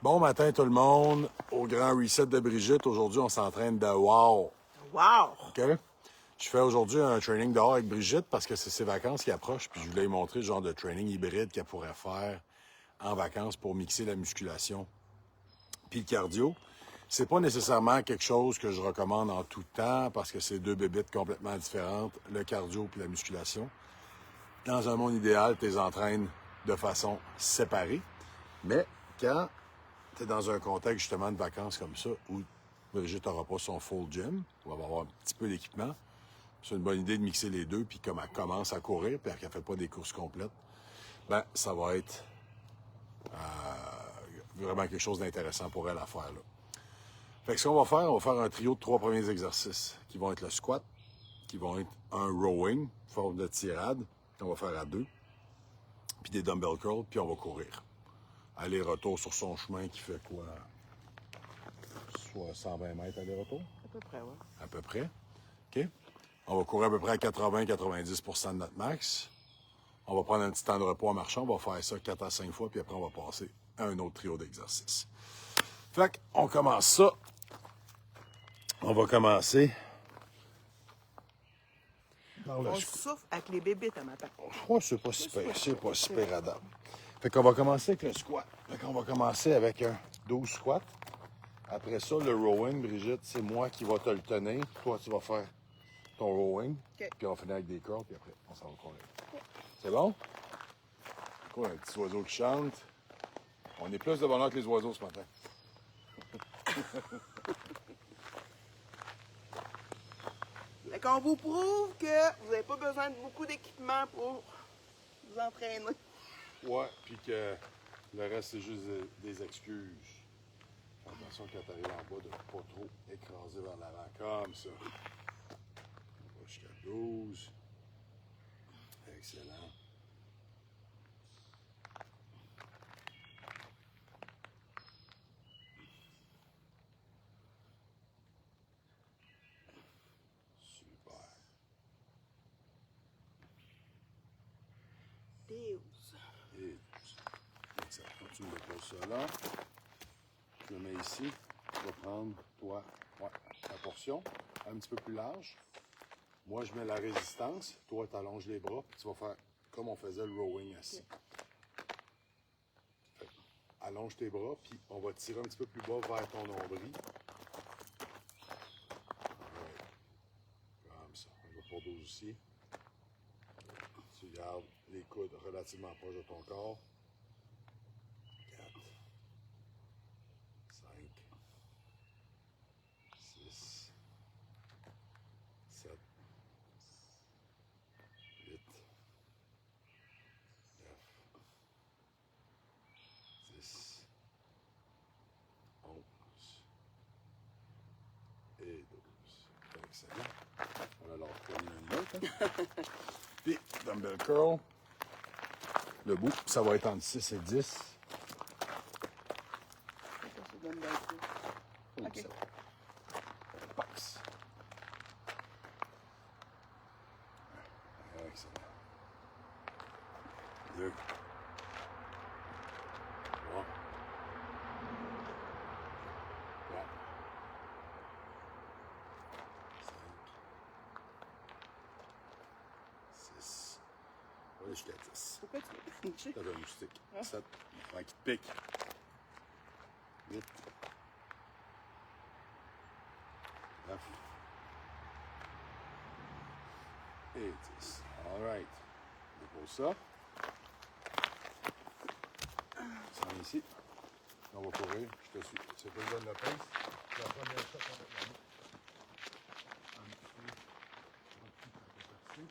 Bon matin tout le monde, au grand reset de Brigitte. Aujourd'hui, on s'entraîne de wow. Wow! OK? Je fais aujourd'hui un training dehors avec Brigitte parce que c'est ses vacances qui approchent. Puis je voulais lui montrer le genre de training hybride qu'elle pourrait faire en vacances pour mixer la musculation puis le cardio. C'est pas nécessairement quelque chose que je recommande en tout temps parce que c'est deux bébites complètement différentes, le cardio puis la musculation. Dans un monde idéal, tu les entraînes de façon séparée. Mais quand tu es dans un contexte justement de vacances comme ça où Brigitte n'aura pas son full gym, on va avoir un petit peu d'équipement, c'est une bonne idée de mixer les deux, puis comme elle commence à courir, puis qu'elle ne fait pas des courses complètes, ben ça va être vraiment quelque chose d'intéressant pour elle à faire. Là. Fait que ce qu'on va faire, on va faire un trio de 3 premiers exercices qui vont être le squat, qui vont être un rowing, forme de tirade, qu'on va faire à 2, puis des dumbbell curls, puis on va courir. Aller-retour sur son chemin qui fait quoi? Soit 120 mètres aller-retour? À peu près, oui. À peu près. OK? On va courir à peu près à 80-90% de notre max. On va prendre un petit temps de repos en marchant. On va faire ça 4 à 5 fois, puis après, on va passer à un autre trio d'exercices. Fait qu'on commence ça. On va commencer par le On squat. souffle avec les bébites à matin. Ouais, c'est pas super. C'est pas super adapté. Fait qu'on va commencer avec le squat. Fait qu'on va commencer avec un 12 squats. Après ça, le rowing, Brigitte, c'est moi qui va te le tenir. Toi, tu vas faire ton rowing. OK. Puis on finit avec des curls, puis après, on s'en va courir. C'est bon? Quoi, un petit oiseau qui chante? On est plus de bonheur que les oiseaux ce matin. Fait qu'on vous prouve que vous n'avez pas besoin de beaucoup d'équipement pour vous entraîner. Ouais, puis que le reste, c'est juste des excuses. Fais attention quand tu arrives en bas de pas trop écraser vers l'avant, comme ça. On va jusqu'à 12. Excellent. Super. 12. Et ça continue de poser ça là. Je le mets ici. Tu vas prendre, toi, la portion un petit peu plus large. Moi, je mets la résistance. Toi, tu allonges les bras, puis tu vas faire comme on faisait le rowing assis. Fait que, allonge tes bras, puis on va tirer un petit peu plus bas vers ton nombril. Ouais. Comme ça. On va pour 12 aussi. Tu gardes les coudes relativement proches de ton corps. 4, 5, 6, 7, 8, 9, 10, 11 et 12. Excellent. On va alors prendre une autre. Hein? Puis, dumbbell curl. Le bout, ça va être entre 6 et 10. Ça, c'est donne bien coup. Comme OK. ça. Passe. Excellent. 2, 3, 4, 5, 6. On va aller jusqu'à 10. Pourquoi tu l'as pinché? T'as un moustique. 7. Qui te pique. 8. 9. Et 10. All right. Dépose ça. Ça vient ici. On va courir. Je te suis. Tu veux pas me donner la pince? C'est la première shot complètement. Un petit peu. Un petit peu.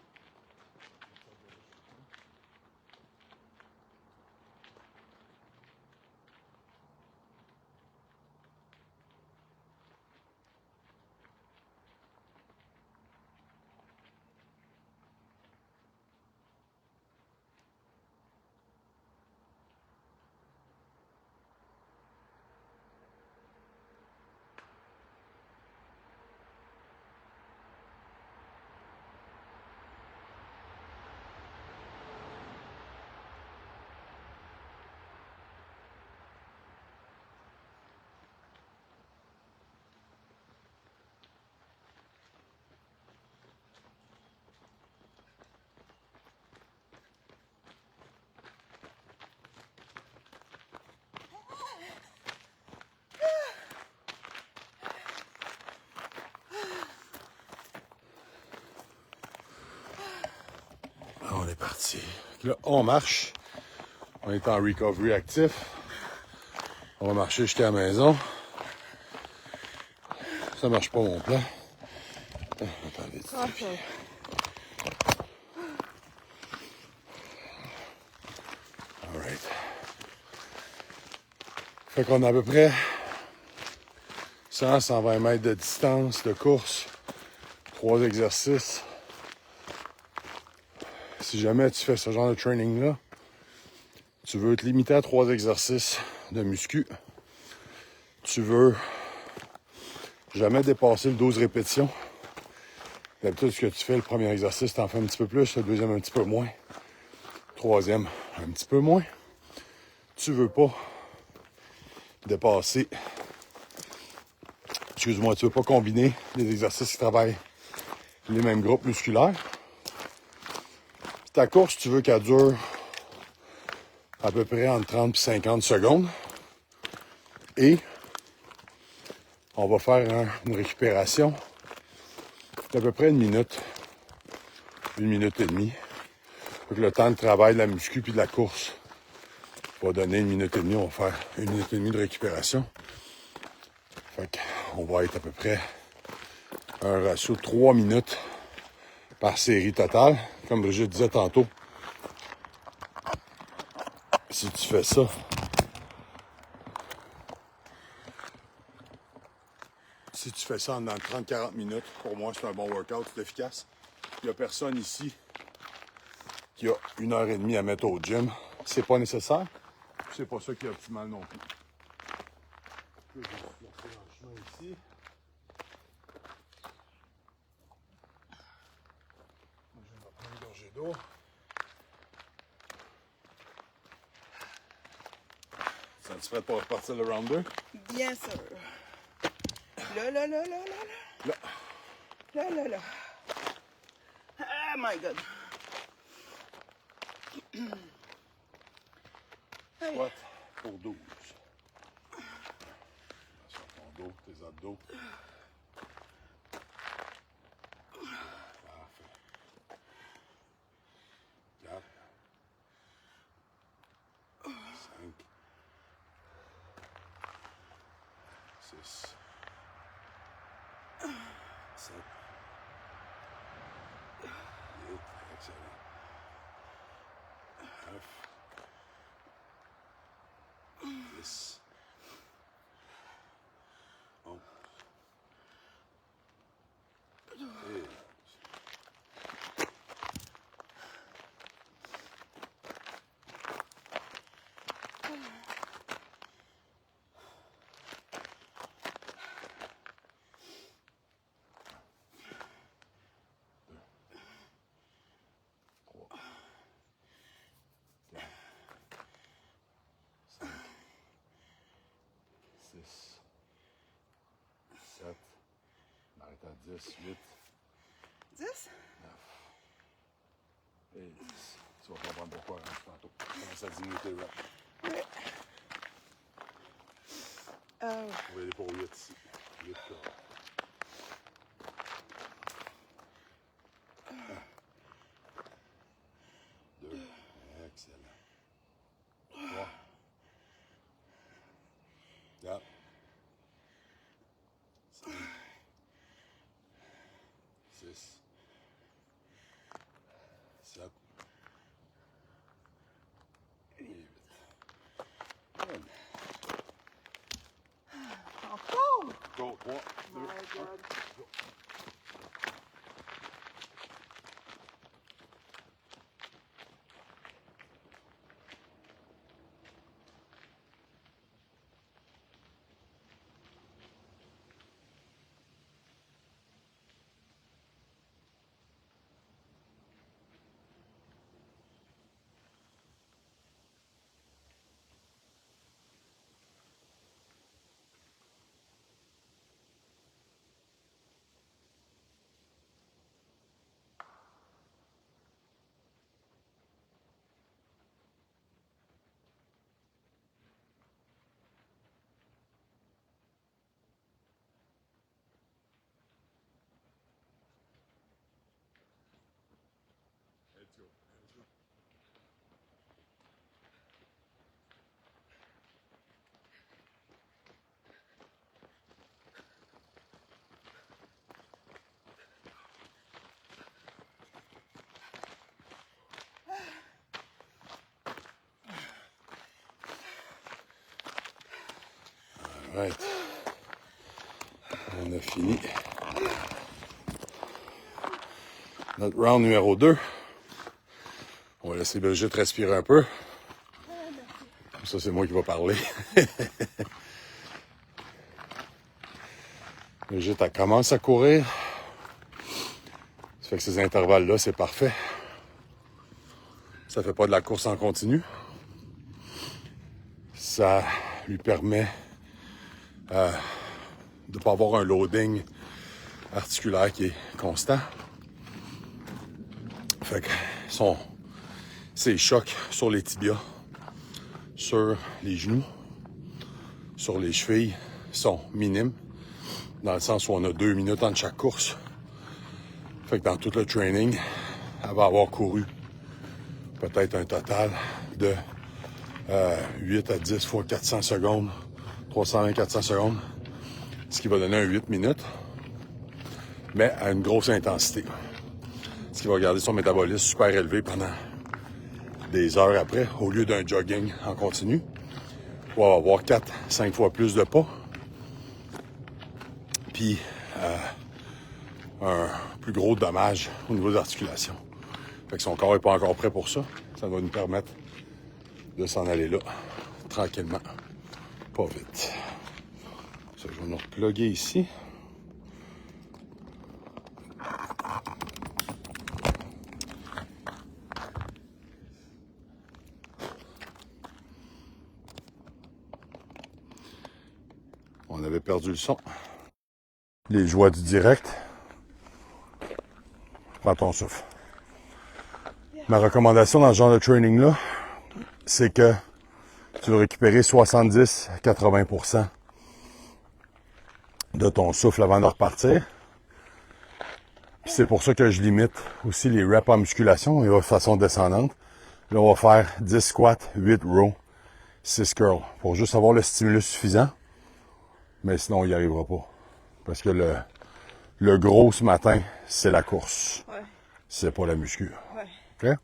parti. Là, on marche. On est en recovery actif. On va marcher jusqu'à la maison. Ça marche pas mon plan. Attendez. Ok. Alright. Fait qu'on a à peu près 100-120 mètres de distance de course. 3 exercices. Si jamais tu fais ce genre de training-là, tu veux te limiter à 3 exercices de muscu. Tu veux jamais dépasser le 12 répétitions. D'habitude, ce que tu fais, le premier exercice, tu en fais un petit peu plus, le deuxième un petit peu moins. Troisième, un petit peu moins. Tu veux pas dépasser. Excuse-moi, tu veux pas combiner des exercices qui travaillent les mêmes groupes musculaires. Ta course, tu veux qu'elle dure à peu près entre 30 et 50 secondes. Et on va faire une récupération d'à peu près 1 minute et demie. Donc le temps de travail de la muscu puis de la course va donner 1 minute et demie. On va faire 1 minute et demie de récupération. Fait qu'on va être à peu près un ratio de 3 minutes par série totale. Comme Brigitte disait tantôt, si tu fais ça, en 30-40 minutes, pour moi, c'est un bon workout, c'est efficace. Il n'y a personne ici qui a 1 heure et demie à mettre au gym. C'est pas nécessaire. C'est pas ça qui est optimal non plus. Je vais juste placer dans le chemin ici. Moi, je vais prendre une gorgée d'eau. Ça te prête pour repartir le round 2? Bien sûr. Là. Là. Oh my God. Hey. Squat pour 12. Sur ton dos, tes abdos. Parfait. 4. 5. 6. 7. 8. Excellent. 9. 10. 11. Et 12. On arrête à 10, 8, 10? 9 et 10. Tu vas comprendre pourquoi tantôt. Comment ça diminue tes reps. Oui. On va aller pour 8 ici. 8 là. 2. Excellent. 3. 4. 5. 6. 7. Et 8. Encore? Go. 3, 2, My 1. God. Go. Right. On a fini notre round numéro 2. On va laisser Brigitte respirer un peu. Ça, c'est moi qui vais parler. Brigitte, elle commence à courir. Ça fait que ces intervalles-là, c'est parfait. Ça fait pas de la course en continu. Ça lui permet de ne pas avoir un loading articulaire qui est constant. Fait que ses chocs sur les tibias, sur les genoux, sur les chevilles sont minimes, dans le sens où on a 2 minutes entre chaque course. Fait que dans tout le training, elle va avoir couru peut-être un total de 8 à 10 fois 400 secondes, 320-400 secondes, ce qui va donner un 8 minutes, mais à une grosse intensité. Ce qui va garder son métabolisme super élevé pendant des heures après, au lieu d'un jogging en continu. On va avoir 4-5 fois plus de pas. Puis un plus gros dommage au niveau des articulations. Fait que son corps n'est pas encore prêt pour ça. Ça va nous permettre de s'en aller là, tranquillement, pas vite. Ça, je vais nous repluguer ici. On avait perdu le son. Les joies du direct. Prends ton souffle. Ma recommandation dans ce genre de training-là, c'est que tu veux récupérer 70-80% de ton souffle avant de repartir. Puis c'est pour ça que je limite aussi les reps en musculation et de façon descendante. Là, on va faire 10 squats, 8 rows, 6 curls pour juste avoir le stimulus suffisant. Mais sinon, on n'y arrivera pas. Parce que le gros ce matin, c'est la course. Ouais. C'est pas la muscu. Ouais. OK? Ouais.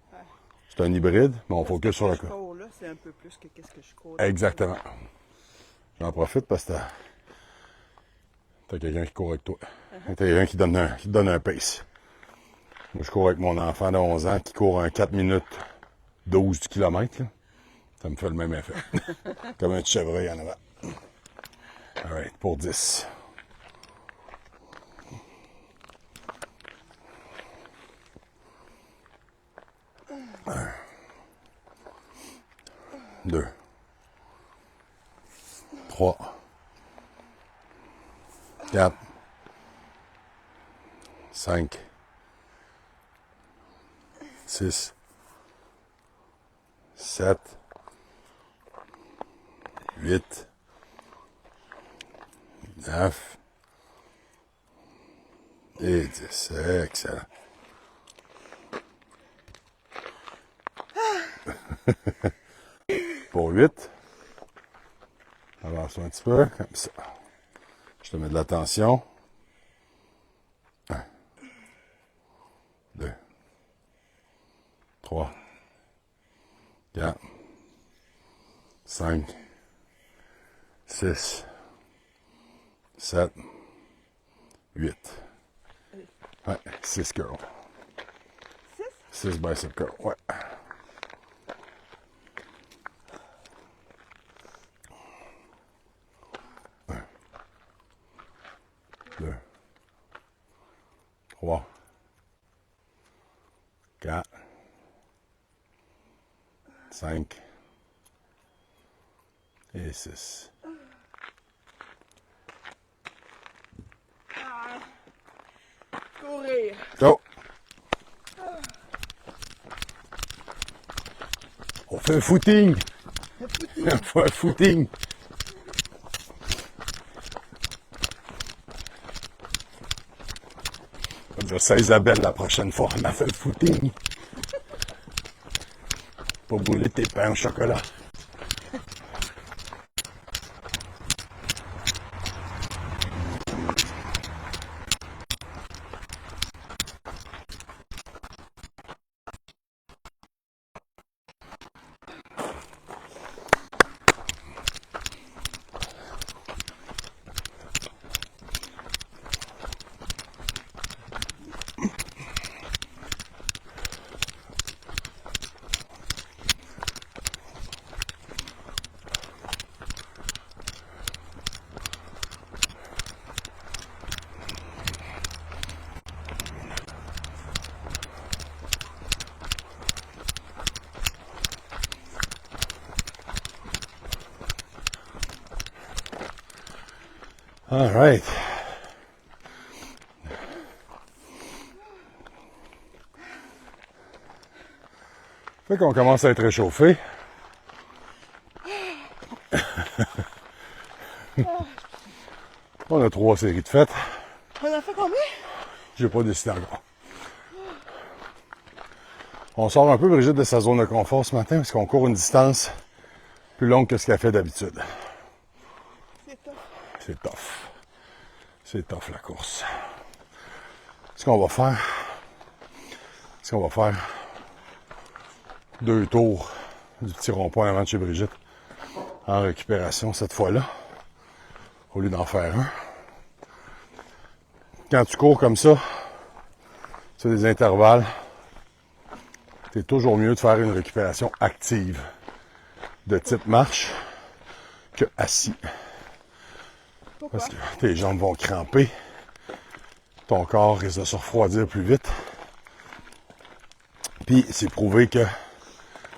C'est un hybride, mais on focus sur le corps. Là, c'est un peu plus que qu'est-ce que je cours. Exactement. J'en profite parce que t'as quelqu'un qui court avec toi. T'as quelqu'un qui te donne un pace. Moi, je cours avec mon enfant de 11 ans qui court un 4 minutes 12 du kilomètre. Là. Ça me fait le même effet. Comme un chevreuil en avant. All right, pour 10. Un. 2. 3. 4. 5. 6. 7. 8. 9 et 10. Excellent. Pour 8. Avance un petit peu, comme ça. Je te mets de la tension. 1, 2, 3, 4, 5, 6, 7, 8. Ouais, 6 curls. 6 bicep curls, ouais. 1, 2, 3, 4, 5 et 6. Courir. Go! On fait un footing! On fait un footing! On va dire ça à Isabelle la prochaine fois. On a fait le footing. Pas brûler tes pains au chocolat. All right. Fait qu'on commence à être réchauffé. On a 3 séries de fêtes. On a fait combien? J'ai pas décidé encore. On sort un peu, Brigitte, de sa zone de confort ce matin parce qu'on court une distance plus longue que ce qu'elle fait d'habitude. C'est top. C'est tough. C'est tough la course. Ce qu'on va faire, 2 tours du petit rond-point avant de chez Brigitte en récupération cette fois-là, au lieu d'en faire un. Quand tu cours comme ça, c'est des intervalles, c'est toujours mieux de faire une récupération active de type marche que assis. Pourquoi? Parce que tes jambes vont cramper, ton corps risque de se refroidir plus vite. Puis c'est prouvé que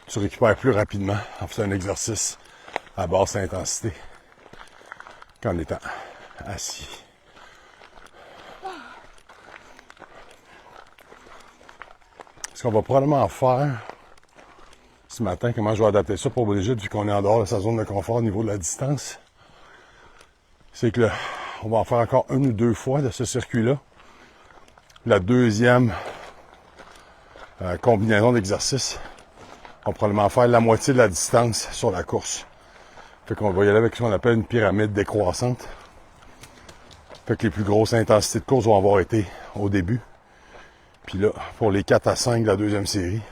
tu récupères plus rapidement en faisant un exercice à basse intensité qu'en étant assis. Ce qu'on va probablement faire ce matin, comment je vais adapter ça pour Brigitte, vu qu'on est en dehors de sa zone de confort au niveau de la distance, c'est que on va en faire encore 1 ou 2 fois de ce circuit-là. La deuxième combinaison d'exercices, on va probablement faire la moitié de la distance sur la course. Fait qu'on va y aller avec ce qu'on appelle une pyramide décroissante. Fait que les plus grosses intensités de course vont avoir été au début. Puis là, pour les 4 à 5 de la deuxième série,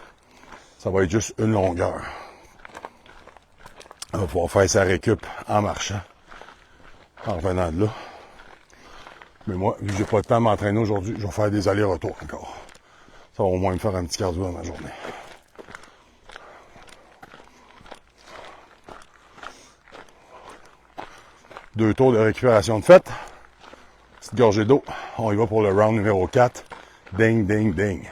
ça va être juste une longueur. On va pouvoir faire sa récup en marchant, en revenant de là. Mais moi, vu que j'ai pas le temps de m'entraîner aujourd'hui, je vais faire des allers-retours encore. Ça va au moins me faire un petit cardio dans ma journée. Deux tours de récupération de fête. Petite gorgée d'eau. On y va pour le round numéro 4. Ding, ding, ding.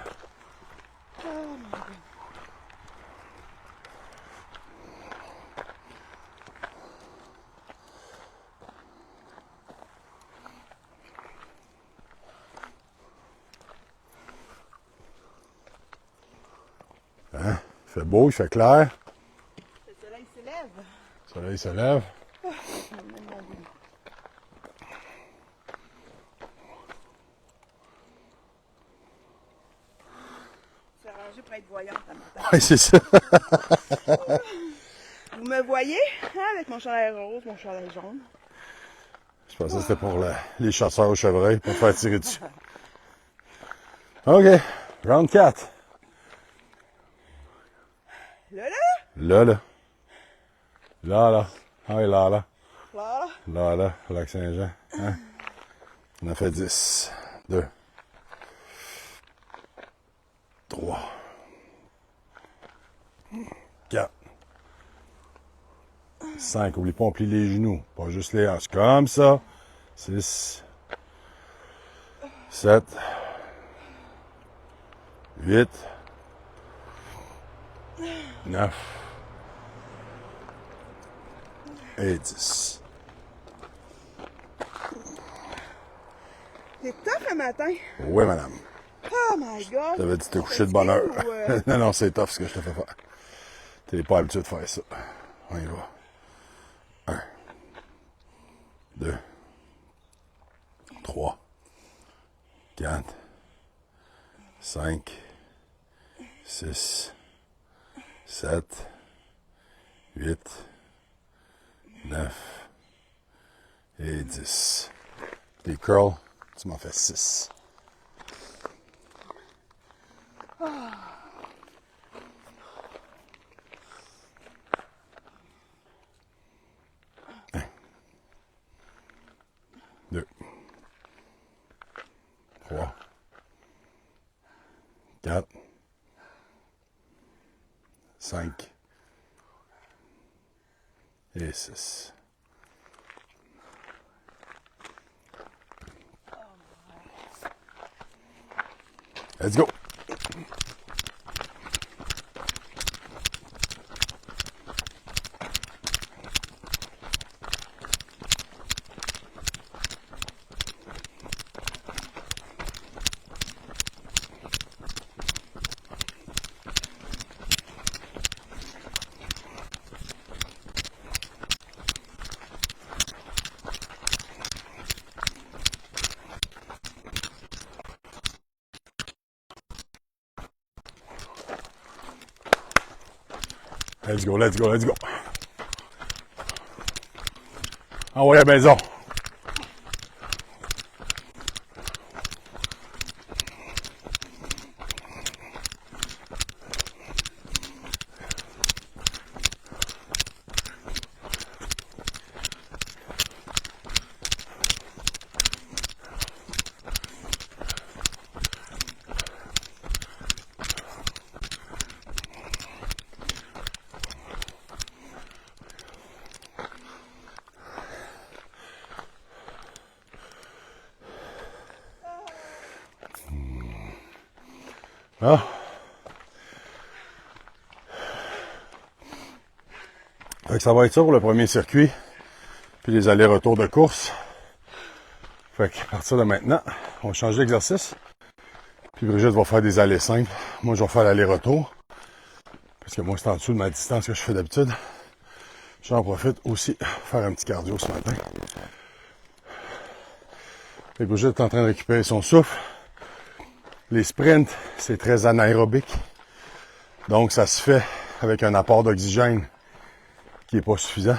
Hein? Il fait beau, il fait clair. Le soleil s'élève. Le soleil se lève. C'est arrangé pour être voyante à matin. Oui, c'est ça. Vous me voyez, hein, avec mon chandail rose, mon chandail jaune. Je pensais que c'était pour les chasseurs au chevreuil, pour faire tirer dessus. OK. Round 4. Là, Là, là. Là, là. Ah oui, là, là. là. Là, là. Lac-Saint-Jean. Hein? On a fait 10. 2. 3. 4. 5. Oublie pas, on plie les genoux. Pas juste les hanches. Comme ça. 6. 7. 8. 9. Et 10. C'est tough le matin. Oui, madame. Oh my god. T'avais dit te coucher de bonne heure. Ou, Non, non, c'est tough ce que je te fais faire. T'es pas habitué de faire ça. On y va. 1, 2, 3, 4, 5, 6, 7, 8, 9 et 10. Les curls, tu m'en fais 6. Deux, 3, 4, 5 et 6. Let's go! Let's go, let's go, let's go. Envoyez à la maison. Ah. Fait que ça va être ça pour le premier circuit. Puis les allers-retours de course. Fait qu'à partir de maintenant, on va changer d'exercice. Puis Brigitte va faire des allers simples. Moi, je vais faire l'aller-retour. Parce que moi, c'est en dessous de ma distance que je fais d'habitude. J'en profite aussi faire un petit cardio ce matin. Fait que Brigitte est en train de récupérer son souffle. Les sprints, c'est très anaérobique. Donc, ça se fait avec un apport d'oxygène qui n'est pas suffisant.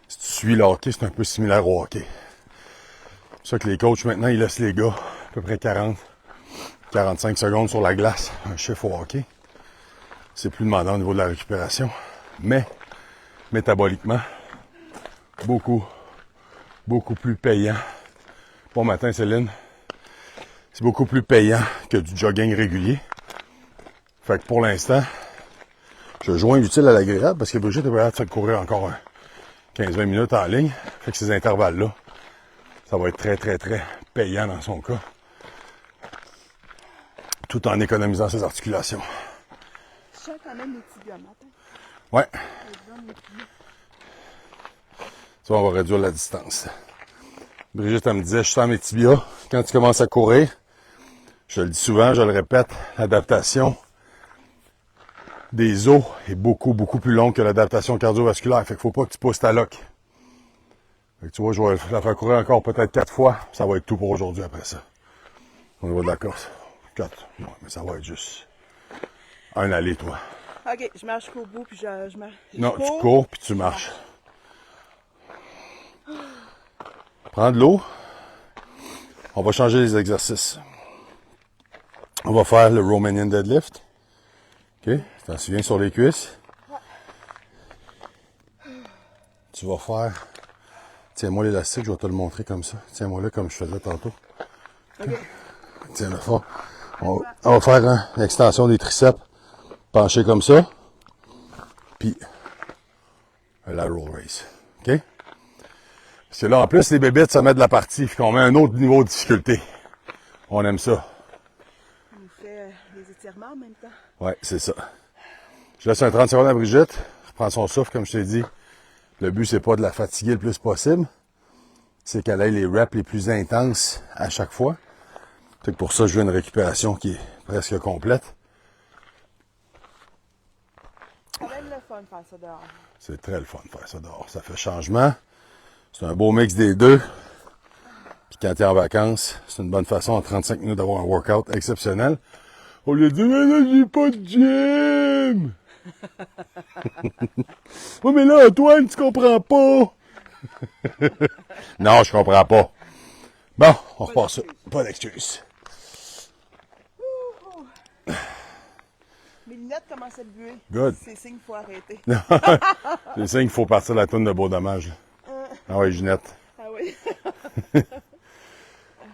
Si tu suis le hockey, c'est un peu similaire au hockey. C'est pour ça que les coachs, maintenant, ils laissent les gars à peu près 40-45 secondes sur la glace, un chiffre au hockey. C'est plus demandant au niveau de la récupération. Mais, métaboliquement, beaucoup plus payant. Bon matin, Céline. C'est beaucoup plus payant que du jogging régulier. Fait que pour l'instant, je joins l'utile à l'agréable parce que Brigitte est prête à courir encore 15-20 minutes en ligne. Fait que ces intervalles-là, ça va être très, très, très payant dans son cas. Tout en économisant ses articulations. Je sens quand même les tibias matin. Ouais. Ça, on va réduire la distance. Brigitte, elle me disait, je sens mes tibias. Quand tu commences à courir, je le dis souvent, je le répète, l'adaptation des os est beaucoup plus longue que l'adaptation cardiovasculaire. Fait qu'il faut pas que tu pousses ta loque. Fait que tu vois, je vais la faire courir encore peut-être 4 fois. Ça va être tout pour aujourd'hui après ça. Au niveau de la course. 4. Ouais, mais ça va être juste un aller, toi. Ok, je marche jusqu'au bout, puis je marche. Non, tu cours, puis tu marches. Prends de l'eau. On va changer les exercices. On va faire le Romanian deadlift. OK? Tu t'en souviens sur les cuisses. Tu vas faire... Tiens-moi l'élastique, je vais te le montrer comme ça. Tiens-moi là comme je faisais tantôt. Ok. Tiens-le fort. On va faire une extension des triceps. Pencher comme ça. Puis un lateral raise. OK? Parce que là, en plus, les bébites, ça met de la partie. Puis qu'on met un autre niveau de difficulté. On aime ça. On nous fait des étirements en même temps. Ouais, c'est ça. Je laisse un 30 secondes à Brigitte. Reprends son souffle, comme je t'ai dit. Le but, c'est pas de la fatiguer le plus possible. C'est qu'elle ait les reps les plus intenses à chaque fois. C'est pour ça, je veux une récupération qui est presque complète. C'est même le fun de faire ça dehors. C'est très le fun de faire ça dehors. Ça fait changement. C'est un beau mix des deux. Puis quand tu es en vacances, c'est une bonne façon en 35 minutes d'avoir un workout exceptionnel. Au lieu de dire, mais là, j'ai pas de gym! Oui, mais là, Antoine, tu comprends pas! Non, je comprends pas. Bon, on repart ça. Pas d'excuse. Mes lunettes commencent à buer. Good. C'est signe qu'il faut arrêter. C'est ça qu'il faut partir de la toune de Beau Dommage. Ah oui, Ginette. Ah oui.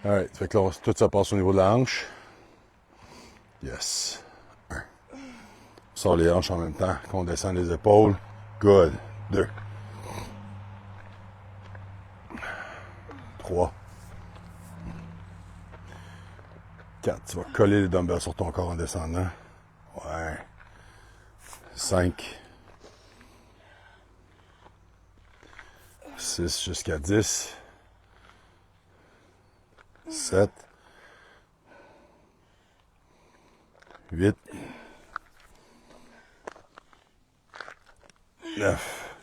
Alright, fait que là, tout ça passe au niveau de la hanche. Yes. 1. On sort les hanches en même temps qu'on descend les épaules. Good. 2. 3. 4. Tu vas coller les dumbbells sur ton corps en descendant. Ouais. 5. 6 jusqu'à 10. 7. 8. 9.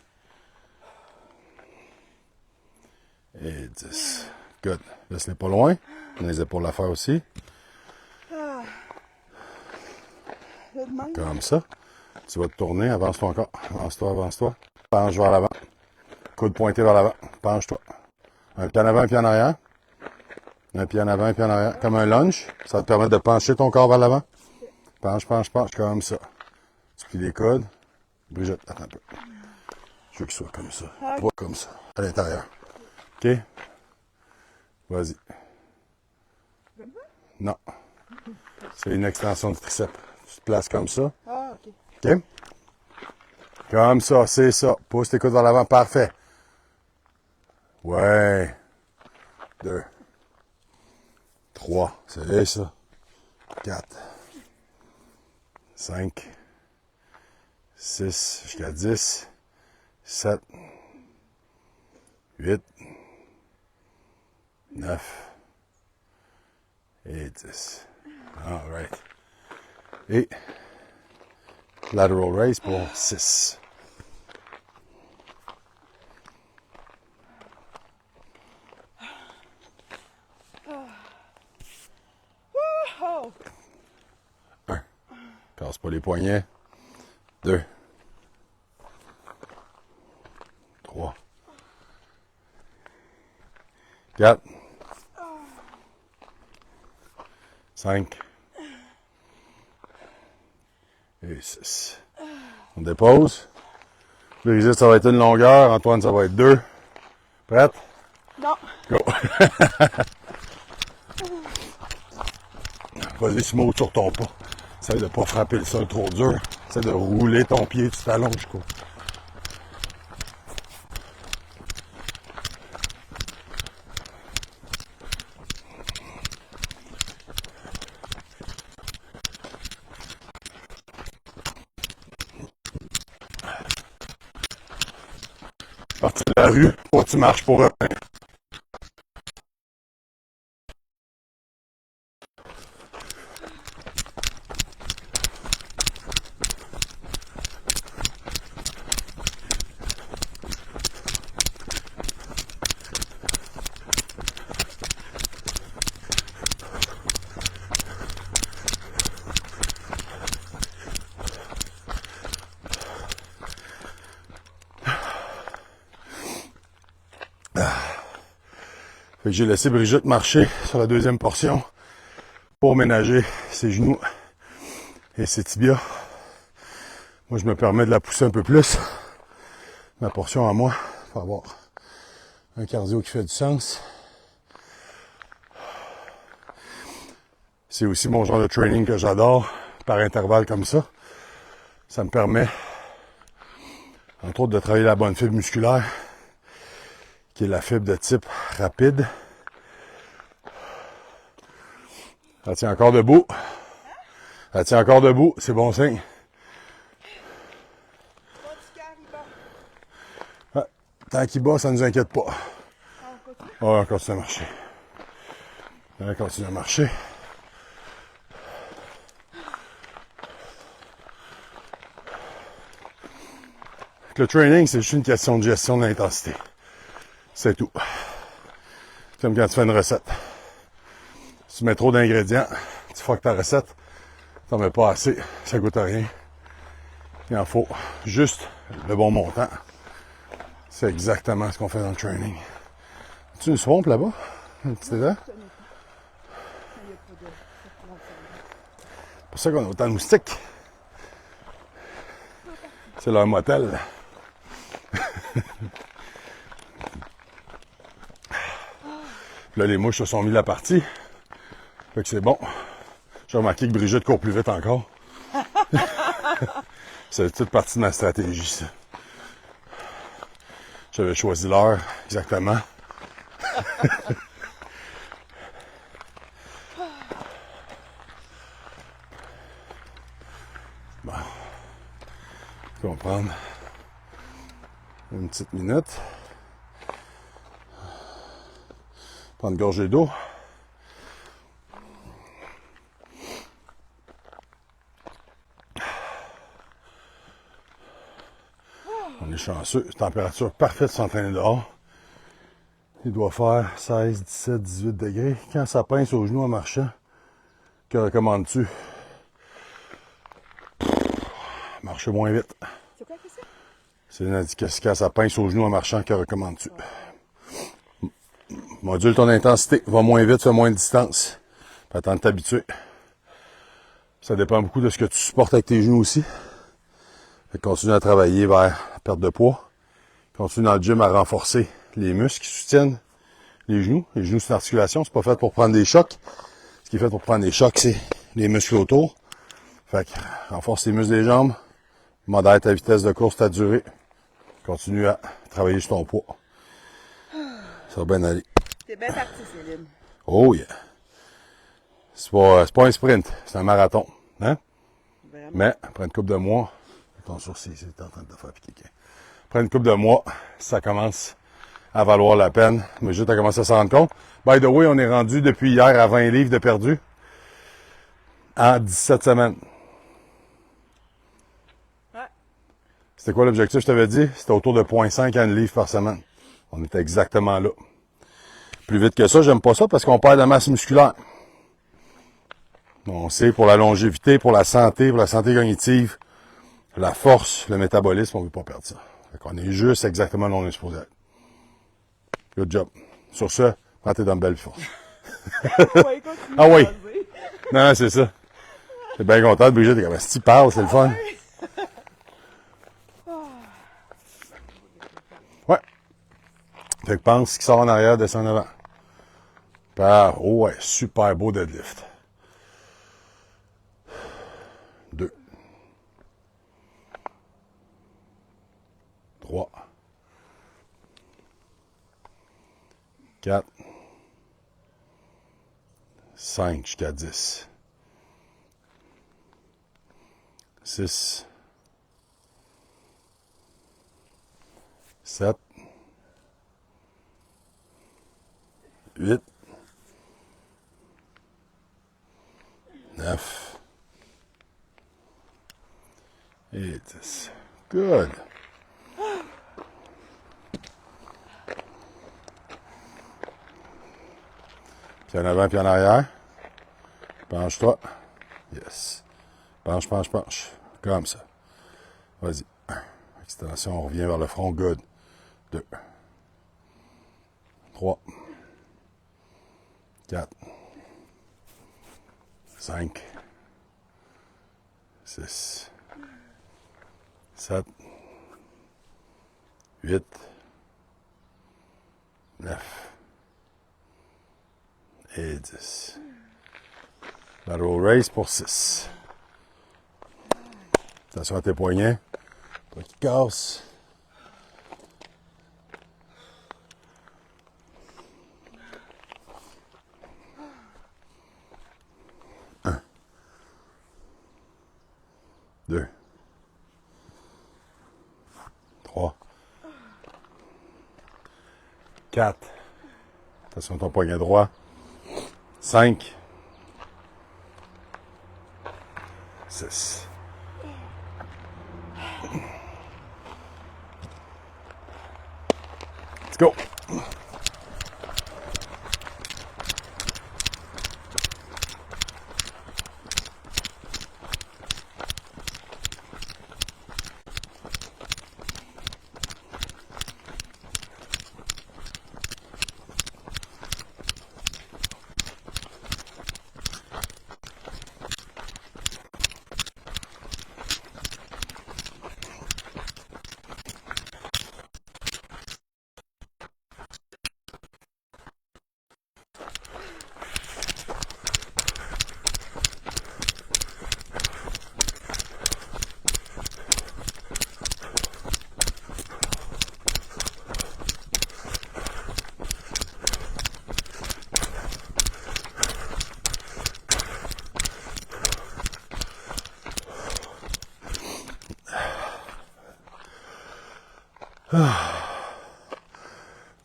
Et 10. Good. Laisse-les pas loin. On a les épaules à faire aussi. Le demande. Comme ça. Tu vas te tourner, avance-toi encore. Avance-toi, avance-toi. Penche vers l'avant. Coude pointé vers l'avant. Penche-toi. Un pied en avant, un pied en arrière. Un pied en avant, un pied en arrière. Comme un lunge. Ça va te permettre de pencher ton corps vers l'avant. Penche, penche, penche, comme ça. Tu plies les coudes. Brigitte, attends un peu. Je veux qu'il soit comme ça. Pas comme ça. À l'intérieur. OK? Vas-y. Non. C'est une extension du triceps. Tu te places comme ça. Ah, OK. OK? Comme ça, c'est ça. Pousse tes coudes vers l'avant. Parfait. Ouais. 2. 3. C'est ça. 4. 5. 6. Jusqu'à 10. 7. 8. 9. Et 10. All right. Et lateral raise pour 6. Oh! 1. Casse pas les poignets. 2. 3. 4. 5. Et 6. On dépose. Brigitte, ça va être une longueur. Antoine, ça va être 2. Prête? Non. Go. Vas-y, smooth sur ton pas. Essaye de ne pas frapper le sol trop dur. Essaye de rouler ton pied, tu t'allonges, quoi. Partir de la rue, faut que tu marches pour revenir. Fait que j'ai laissé Brigitte marcher sur la deuxième portion pour ménager ses genoux et ses tibias. Moi, je me permets de la pousser un peu plus. Ma portion à moi, pour avoir un cardio qui fait du sens. C'est aussi mon genre de training que j'adore, par intervalle comme ça. Ça me permet, entre autres, de travailler la bonne fibre musculaire, qui est la fibre de type rapide. Elle tient encore debout. Elle tient encore debout, c'est bon signe. Ouais, tant qu'il bat, ça ne nous inquiète pas. Ouais, on continue à marcher. On continue à marcher. Le training, c'est juste une question de gestion de l'intensité. C'est tout. Comme quand tu fais une recette. Si tu mets trop d'ingrédients, tu fuck ta recette, t'en mets pas assez, ça coûte rien. Il en faut juste le bon montant. C'est exactement ce qu'on fait dans le training. As-tu une swamp là-bas? Un petit étang? C'est pour ça qu'on a autant de moustiques. C'est leur motel. Là, les mouches se sont mis la partie. Fait que c'est bon. J'ai remarqué que Brigitte court plus vite encore. C'est toute partie de ma stratégie, ça. J'avais choisi l'heure, exactement. Bon. On va prendre une petite minute. Prendre une gorgée d'eau. On est chanceux. Température parfaite de s'entraîner dehors. Il doit faire 16, 17, 18 degrés. Quand ça pince aux genoux en marchant, que recommandes-tu? marcher moins vite. C'est quoi que c'est? C'est une indication, ça pince au genou en marchant que recommande-tu. Module ton intensité. Va moins vite, fais moins de distance. Puis attends de t'habituer. Ça dépend beaucoup de ce que tu supportes avec tes genoux aussi. Fait que continue à travailler vers la perte de poids. Continue dans le gym à renforcer les muscles qui soutiennent les genoux. Les genoux, c'est une articulation. C'est pas fait pour prendre des chocs. Ce qui est fait pour prendre des chocs, c'est les muscles autour. Fait que renforce les muscles des jambes. Modère ta vitesse de course, ta durée. Continue à travailler sur ton poids. Ça va bien aller. T'es bien parti, Céline. Oh yeah! C'est pas un sprint, c'est un marathon. Hein? Vraiment. Mais, après une couple de mois, ton sourcil, c'est en train de te faire piquer. Après une couple de mois, ça commence à valoir la peine. Mais juste à commencer à s'en rendre compte. By the way, on est rendu depuis hier à 20 livres de perdu en 17 semaines. Ouais. C'était quoi l'objectif, je t'avais dit? C'était autour de 0,5 à 1 livre par semaine. On était exactement là. Plus vite que ça, j'aime pas ça parce qu'on perd de la masse musculaire. On sait pour la longévité, pour la santé cognitive, la force, le métabolisme, on veut pas perdre ça. Fait qu'on est juste exactement là où on est supposé être. Good job. Sur ce, prends tes dumbbells force. Ouais, continue Ah oui. à jaser. Non, c'est ça. T'es bien content, Brigitte. T'es comme, si tu parles, c'est le fun. Ouais. Fait que pense ce qui sort en arrière, descend en avant. Oh ouais, super beau deadlift. 2. 3. 4. 5 jusqu'à 10. 6. 7. 8. 9. Et 10. Good. Puis en avant, puis en arrière. Penche-toi. Yes. Penche, penche, penche. Comme ça. Vas-y. Extension, on revient vers le front. Good. 2. 3. 4. 5. 6. 7. 8. 9. Et 10. Lateral raise pour 6. Attention à tes poignets. Pas qu'ils cassent. Un. 2. 3. 4. Attention à ton poignet droit. 5. 6. Let's go.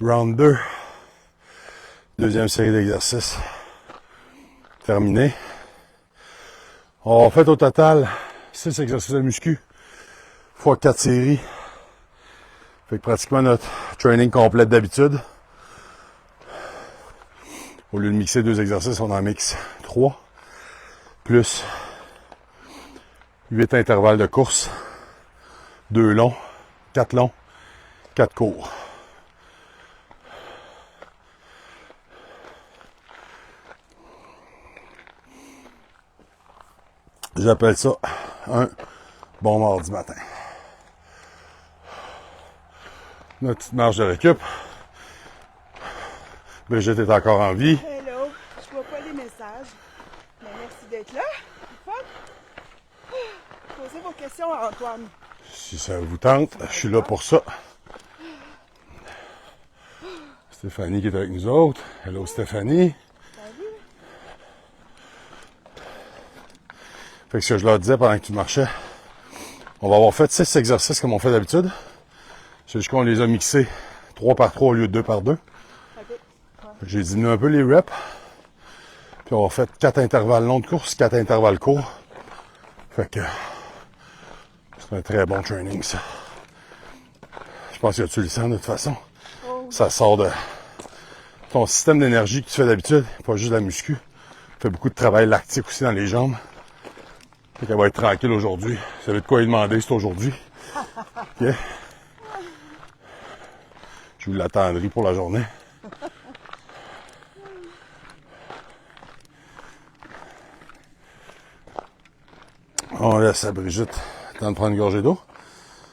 Round 2. Deuxième série d'exercices. Terminé. On a fait au total 6 exercices de muscu fois 4 séries. Fait que pratiquement notre training complet d'habitude. Au lieu de mixer 2 exercices, on en mixe 3. Plus 8 intervalles de course. 2 longs, 4 longs, 4 courts. J'appelle ça un bon mardi matin. Notre petite marche de récup. Brigitte est encore en vie. Hello, je vois pas les messages, mais merci d'être là. Fun. Posez vos questions à Antoine. Si ça vous tente, je suis là pour ça. Stéphanie qui est avec nous autres. Hello Stéphanie. Salut. Fait que ce que je leur disais pendant que tu marchais, on va avoir fait 6 exercices comme on fait d'habitude. C'est juste qu'on les a mixés 3 par 3 au lieu de 2 par 2. Okay. Ouais. J'ai diminué un peu les reps. Puis on a fait 4 intervalles longs de course, 4 intervalles courts. Fait que c'est un très bon training, ça. Je pense que tu le sens de toute façon. Oh. Ça sort de ton système d'énergie que tu fais d'habitude, pas juste de la muscu. Tu fais beaucoup de travail lactique aussi dans les jambes. Fait qu'elle va être tranquille aujourd'hui. Vous savez de quoi lui demander, c'est aujourd'hui. Okay. Je vous l'attendrai pour la journée. On laisse à Brigitte le temps de prendre une gorgée d'eau.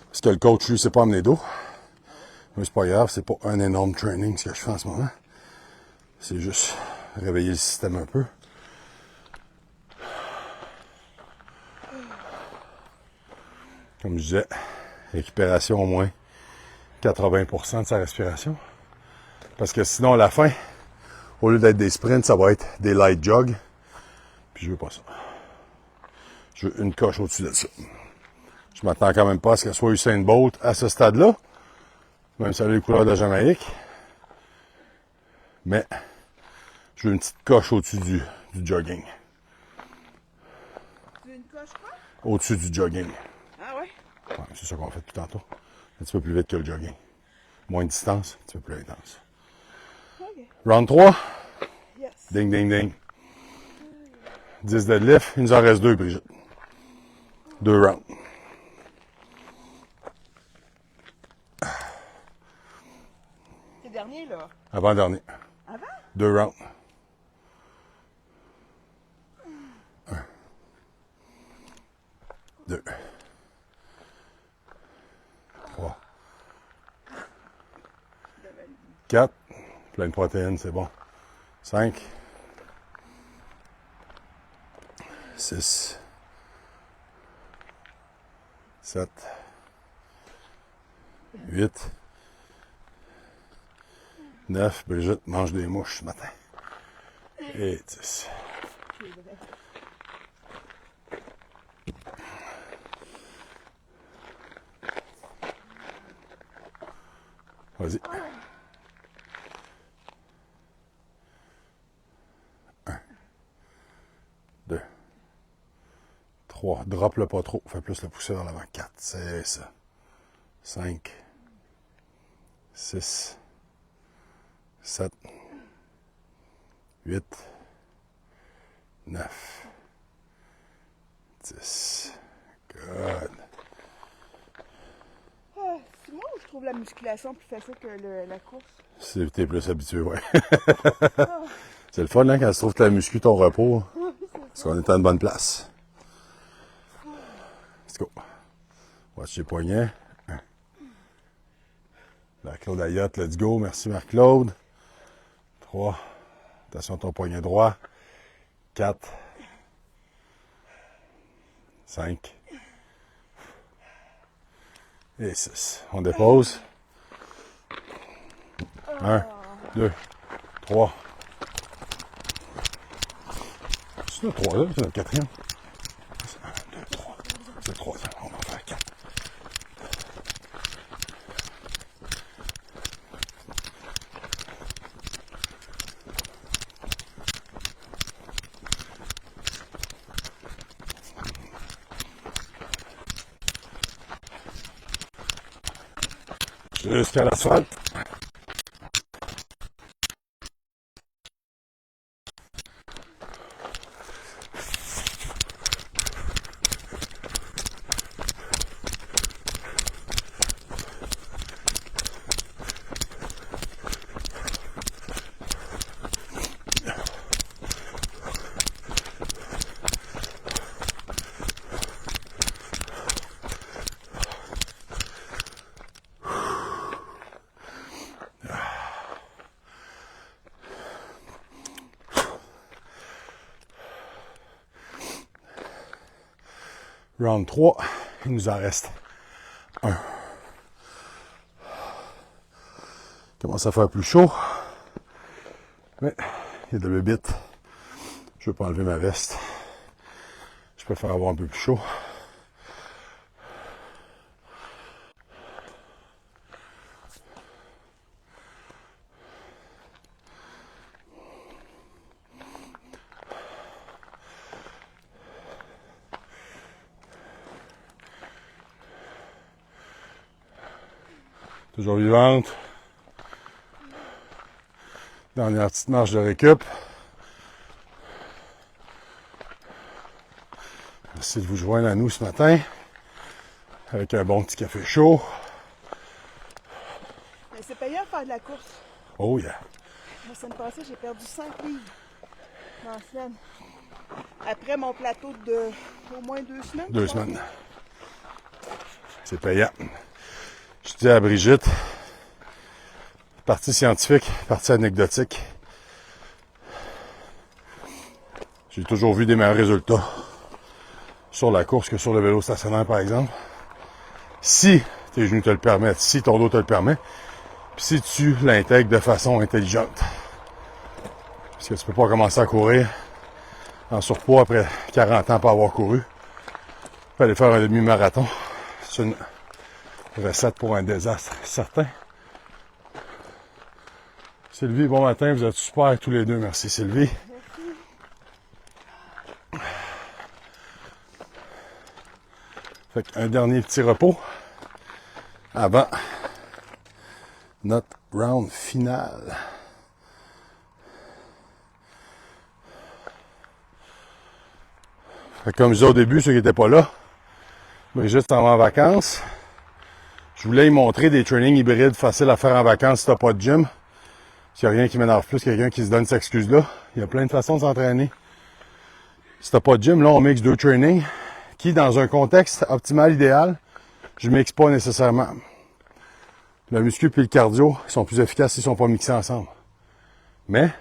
Parce que le coach, lui, ne sait pas amener d'eau. Mais c'est pas grave, c'est pas un énorme training ce que je fais en ce moment. C'est juste réveiller le système un peu. Comme je disais, récupération au moins 80% de sa respiration. Parce que sinon, à la fin, au lieu d'être des sprints, ça va être des light jogs. Puis je veux pas ça. Je veux une coche au-dessus de ça. Je m'attends quand même pas à ce qu'elle soit Usain Bolt à ce stade-là. Même si elle a les couleurs de la Jamaïque. Mais je veux une petite coche au-dessus du jogging. Tu veux une coche quoi? Au-dessus du jogging. Ah ouais? Ouais, c'est ça qu'on fait tout tantôt. Un petit peu plus vite que le jogging. Moins de distance, un petit peu plus intense. Ok. Round 3. Yes. Ding, ding, ding. 10 deadlifts. Il nous en reste 2, Brigitte. 2 rounds. C'est dernier là. Avant-dernier. Avant? 2 rounds. 1. 2. 3. 4. Plein de protéines, c'est bon. 5. 6. 7. 8. 9. Brigitte mange des mouches ce matin. Et 10. Vas-y. 1. 2. 3. Drop-le pas trop. Fais plus le pousser vers l'avant. 4. C'est ça. 5. 6. 7. 8. 9. 10. Good. Ah, c'est moi où je trouve la musculation plus facile que la course? Si t'es plus habitué, ouais. C'est le fun, hein, quand tu trouves que la muscu ton repos. Parce qu'on est à une bonne place. Let's go. Watch les poignets. 1. Marc-Claude Ayotte, let's go. Merci Marc-Claude. 3. Attention à ton poignet droit. 4. 5. Et 6. On dépose. 1, 2, 3. C'est le 3 là, c'est le 4e. 1, 2, 3. C'est le 3e. On va faire 4. Jusqu'à l'asphalte. Round 3, il nous en reste un. Il commence à faire plus chaud. Mais il y a de la bébite. Je ne veux pas enlever ma veste. Je préfère avoir un peu plus chaud. Toujours vivante. Dernière petite marche de récup. Merci de vous joindre à nous ce matin. Avec un bon petit café chaud. Mais c'est payant de faire de la course. Oh yeah. La semaine passée, j'ai perdu 5 livres dans la semaine. Après mon plateau de au moins 2 semaines. 2 semaines. C'est payant. Je dis à Brigitte, partie scientifique, partie anecdotique. J'ai toujours vu des meilleurs résultats sur la course que sur le vélo stationnaire, par exemple. Si tes genoux te le permettent, si ton dos te le permet, puis si tu l'intègres de façon intelligente. Parce que tu peux pas commencer à courir en surpoids après 40 ans pas avoir couru. Tu peux aller faire un demi-marathon. C'est une recette pour un désastre certain. Sylvie, bon matin, vous êtes super tous les deux. Merci Sylvie. Fait qu'un dernier petit repos avant notre round final. Fait que comme je disais au début, ceux qui n'étaient pas là, Brigitte s'en va en vacances. Je voulais y montrer des trainings hybrides faciles à faire en vacances si t'as pas de gym. S'il n'y a rien qui m'énerve plus, quelqu'un qui se donne cette excuse-là. Il y a plein de façons de s'entraîner. Si t'as pas de gym, là, on mixe 2 trainings qui, dans un contexte optimal, idéal, je mixe pas nécessairement. Le muscu et le cardio sont plus efficaces s'ils sont pas mixés ensemble. Mais,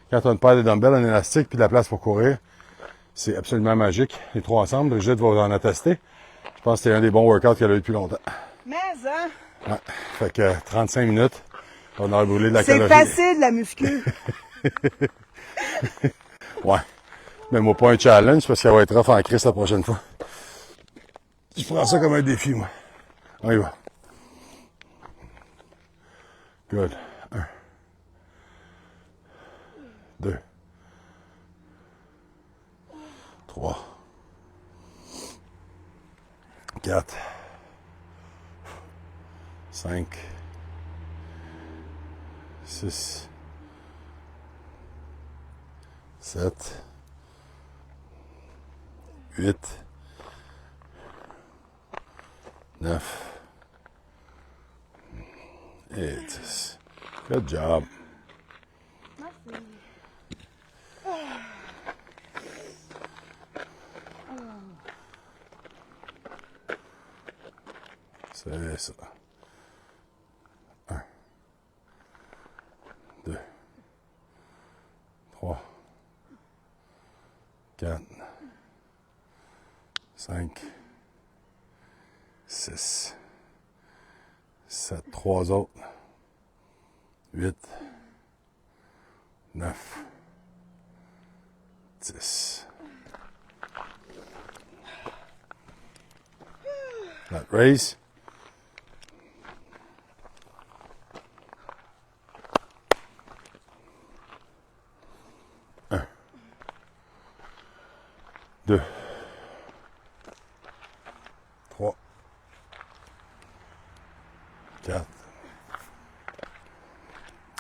quand on a une paire de dumbbells, un élastique puis de la place pour courir, c'est absolument magique. Les 3 ensemble, Brigitte va en attester. Je pense que c'est un des bons workouts qu'elle a eu depuis longtemps. Mais, hein? Ouais. Fait que 35 minutes, on a brûlé de la C'est calorie. facile, la muscu. Ouais. Mais moi, pas un challenge parce qu'elle va être rough en crise la prochaine fois. Je prends ça comme un défi, moi. On y va. Good. 1. 2. 3. 4. 5. 6. 7. 8. 9. Et 10. Good job. Merci. C'est ça. 1. 2. 3. 4. 5. 6. 7. 3 autres. 8. 9. 10. That raise. Un. 2. 3. 4.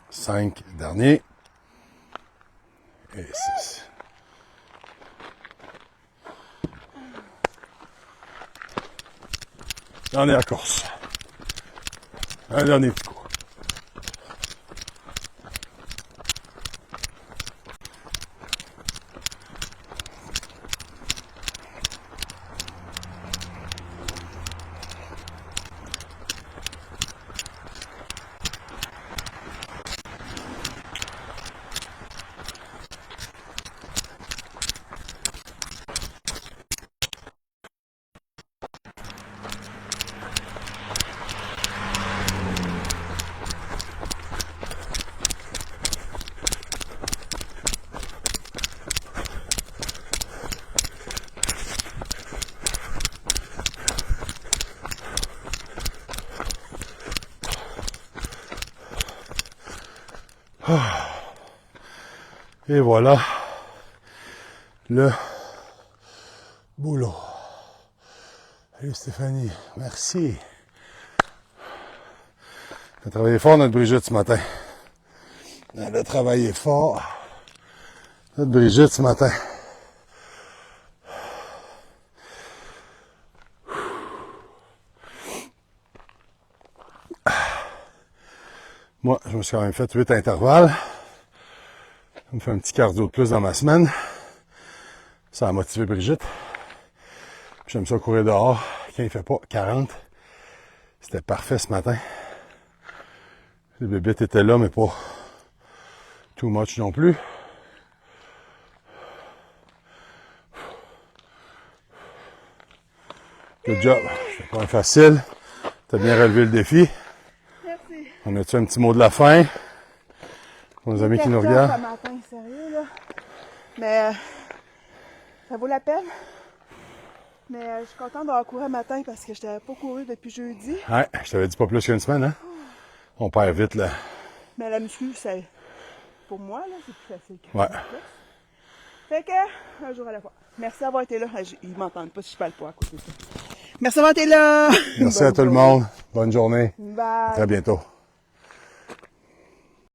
5. Dernier. Et 6. Dernière course. Un dernier petit coup. Et voilà le boulot. Salut Stéphanie, merci. Elle a travaillé fort notre Brigitte ce matin. Elle a travaillé fort notre Brigitte ce matin. Moi, je me suis quand même fait 8 intervalles. Je me fais un petit cardio de plus dans ma semaine. Ça a motivé Brigitte. J'aime ça courir dehors quand il fait pas 40. C'était parfait ce matin. Les bébites étaient là, mais pas too much non plus. Good job. C'est pas facile. T'as bien relevé le défi. Merci. On a-tu un petit mot de la fin pour nos amis qui nous regardent? Ce matin, sérieux, là. Mais ça vaut la peine. Mais je suis contente d'avoir couru un matin parce que je n'avais pas couru depuis jeudi. Ouais, je t'avais dit pas plus qu'une semaine, hein? On perd vite, là. Mais la muscu, c'est... Pour moi, là, c'est plus facile que Ouais. Fait que, un jour à la fois. Merci d'avoir été là. Ils m'entendent pas si je parle pas à côté de ça. Merci d'avoir été là. Merci à tout le monde. Bonne journée. Bye. À très bientôt.